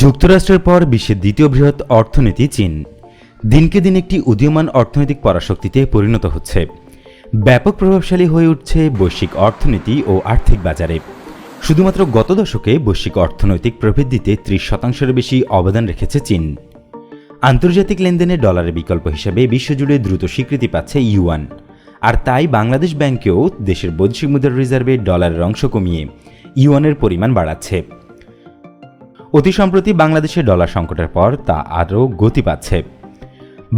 যুক্তরাষ্ট্রের পর বিশ্বের দ্বিতীয় বৃহৎ অর্থনীতি চীন দিনকে দিন একটি উদীয়মান অর্থনৈতিক পরাশক্তিতে পরিণত হচ্ছে। ব্যাপক প্রভাবশালী হয়ে উঠছে বৈশ্বিক অর্থনীতি ও আর্থিক বাজারে। শুধুমাত্র গত দশকে বৈশ্বিক অর্থনৈতিক প্রবৃদ্ধিতে 30%-এর বেশি অবদান রেখেছে চীন। আন্তর্জাতিক লেনদেনে ডলারের বিকল্প হিসেবে বিশ্বজুড়ে দ্রুত স্বীকৃতি পাচ্ছে ইউয়ান, আর তাই বাংলাদেশ ব্যাংকেও দেশের বৈদেশিক মুদ্রার রিজার্ভে ডলারের অংশ কমিয়ে ইউয়ানের পরিমাণ বাড়াচ্ছে। অতি সম্প্রতি বাংলাদেশে ডলার সংকটের পর তা আরও গতি পাচ্ছে।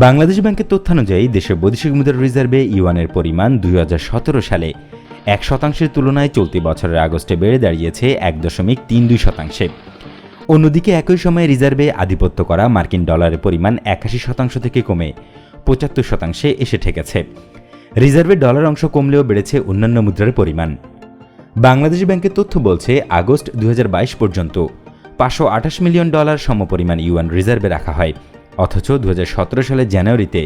বাংলাদেশ ব্যাংকের তথ্যানুযায়ী দেশের বৈদেশিক মুদ্রার রিজার্ভে ইউয়ানের পরিমাণ 2017 সালে 1% তুলনায় চলতি বছরের আগস্টে বেড়ে দাঁড়িয়েছে 1.32%। অন্যদিকে একই সময়ে রিজার্ভে আধিপত্য করা মার্কিন ডলারের পরিমাণ 81% থেকে কমে 75% এসে ঠেকেছে। রিজার্ভে ডলার অংশ কমলেও বেড়েছে অন্যান্য মুদ্রার পরিমাণ। বাংলাদেশ ব্যাংকের তথ্য বলছে আগস্ট 2022 পর্যন্ত $528 মিলিয়ন সমপরিমাণ ইউয়ান রিজার্ভে রাখা হয়, অথচ 2017 সালের জানুয়ারিতে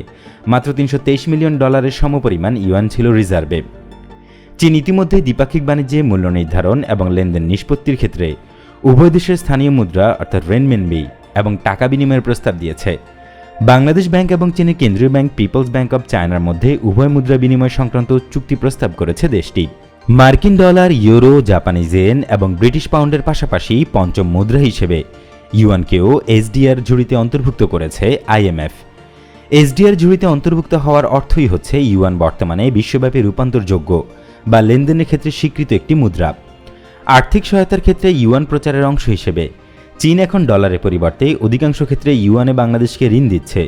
মাত্র $323 মিলিয়ন সমপরিমাণ ইউয়ান ছিল রিজার্ভে। চীন ইতিমধ্যে দ্বিপাক্ষিক বাণিজ্যে মূল্য নির্ধারণ এবং লেনদেন নিষ্পত্তির ক্ষেত্রে উভয় দেশের স্থানীয় মুদ্রা অর্থাৎ রেনমিনবি এবং টাকা বিনিময়ের প্রস্তাব দিয়েছে। বাংলাদেশ ব্যাংক এবং চীনের কেন্দ্রীয় ব্যাংক পিপলস ব্যাংক অব চায়নার মধ্যে উভয় মুদ্রা বিনিময় সংক্রান্ত চুক্তি প্রস্তাব করেছে দেশটি। মার্কিন ডলার, ইউরো, জাপানিজ ইয়েন এবং ব্রিটিশ পাউন্ডের পাশাপাশি পঞ্চম মুদ্রা হিসেবে ইউয়ানকেও এসডিআর ঝুড়িতে অন্তর্ভুক্ত করেছে আইএমএফ। এসডিআর ঝুড়িতে অন্তর্ভুক্ত হওয়ার অর্থই হচ্ছে ইউয়ান বর্তমানে বিশ্বব্যাপী রূপান্তরযোগ্য বা লেনদেনের ক্ষেত্রে স্বীকৃত একটি মুদ্রা। আর্থিক সহায়তার ক্ষেত্রে ইউয়ান প্রচারের অংশ হিসেবে চীন এখন ডলারের পরিবর্তে অধিকাংশ ক্ষেত্রে ইউয়ানে বাংলাদেশকে ঋণ দিচ্ছে।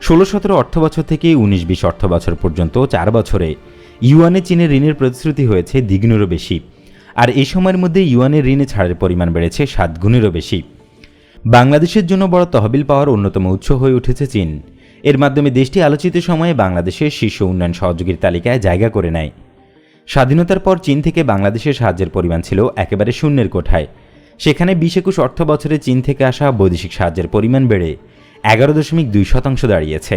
16-17 অর্থবছর থেকে 19-20 অর্থবছর পর্যন্ত 4 বছরে ইউয়ানে চীনের ঋণের প্রতিশ্রুতি হয়েছে দ্বিগুণেরও বেশি, আর এই সময়ের মধ্যে ইউয়ানের ঋণে ছাড়ের পরিমাণ বেড়েছে 7 গুণেরও বেশি। বাংলাদেশের জন্য বড় তহবিল পাওয়ার অন্যতম উৎস হয়ে উঠেছে চীন। এর মাধ্যমে দেশটি আলোচিত সময়ে বাংলাদেশের শীর্ষ উন্নয়ন সহযোগীর তালিকায় জায়গা করে নেয়। স্বাধীনতার পর চীন থেকে বাংলাদেশের সাহায্যের পরিমাণ ছিল একেবারে শূন্যের কোঠায়। সেখানে 20-21 অর্থ বছরে চীন থেকে আসা বৈদেশিক সাহায্যের পরিমাণ বেড়ে 11.2% দাঁড়িয়েছে।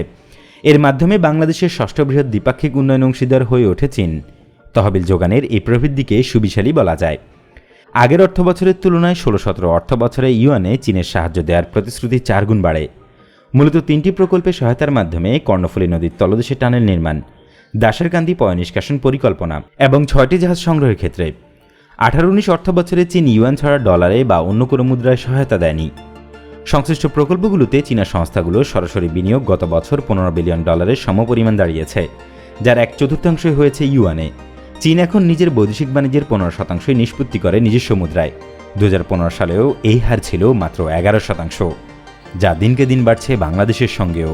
এর মাধ্যমে বাংলাদেশের ষষ্ঠ বৃহৎ দ্বিপাক্ষিক উন্নয়ন অংশীদার হয়ে ওঠে চীন। তহবিল যোগানের এই প্রবৃদ্ধিকে সুবিশালী বলা যায়। আগের অর্থ বছরের তুলনায় 16-17 অর্থ বছরে ইউয়ানে চীনের সাহায্য দেওয়ার প্রতিশ্রুতি 4 গুণ বাড়ে। মূলত 3টি প্রকল্পে সহায়তার মাধ্যমে কর্ণফুলী নদীর তলদেশে টানেল নির্মাণ, দাসেরকান্দি পয় নিষ্কাশন পরিকল্পনা এবং 6টি জাহাজ সংগ্রহের ক্ষেত্রে। 18-19 অর্থ বছরে চীন ইউয়ান ছাড়া ডলারে বা অন্য কোনো মুদ্রায় সহায়তা দেয়নি। সংশ্লিষ্ট প্রকল্পগুলোতে চীনা সংস্থাগুলোর সরাসরি বিনিয়োগ গত বছর $15 বিলিয়ন সমপরিমাণ দাঁড়িয়েছে, যার 1/4 হয়েছে ইউয়ানে। চীন এখন নিজের বৈদেশিক বাণিজ্যের 15% নিষ্পত্তি করে নিজস্ব মুদ্রায়। 2015 সালেও এই হার ছিল মাত্র 11%, যা দিনকে দিন বাড়ছে বাংলাদেশের সঙ্গেও।